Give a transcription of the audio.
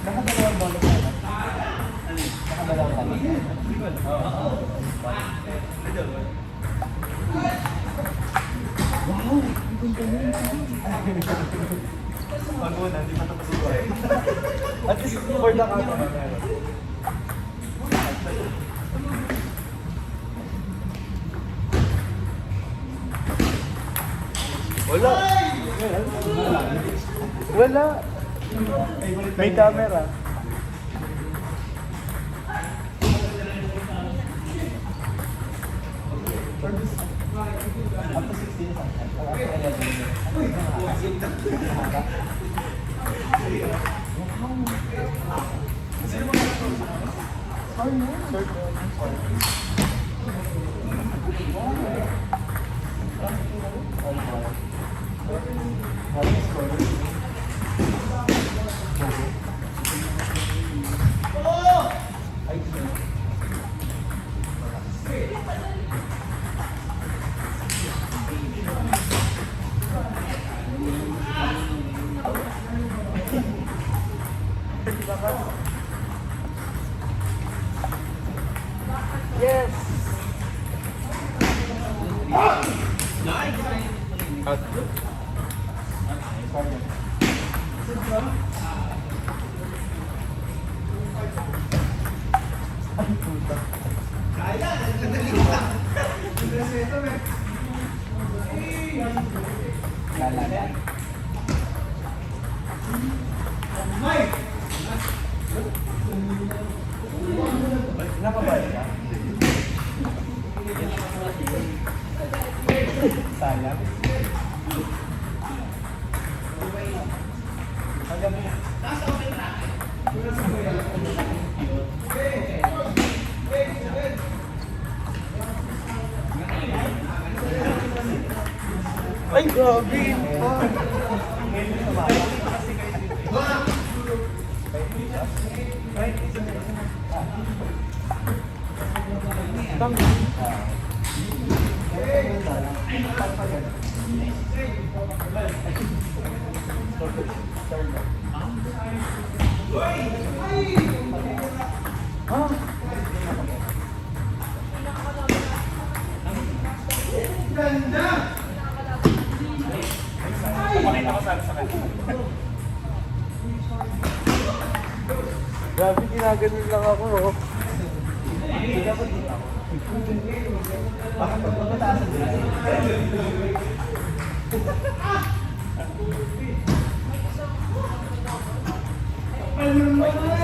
Nakadalawang bola ka na? Nakadalawang bola ka? Oo. Wow! Ang ganda na. Pag muna, hindi pa tapos ito. At least for the camera. Wala. Wala. May camera. Up to 16 sometimes. Up to 11. Yes! Nakabalik ka? Sayang. Hanggang mo. Ay, grabe! Pakita ko sana sa kanya. Grabe, ginaganon lang ako. Bakit pag magmataas ang dito? Ano naman?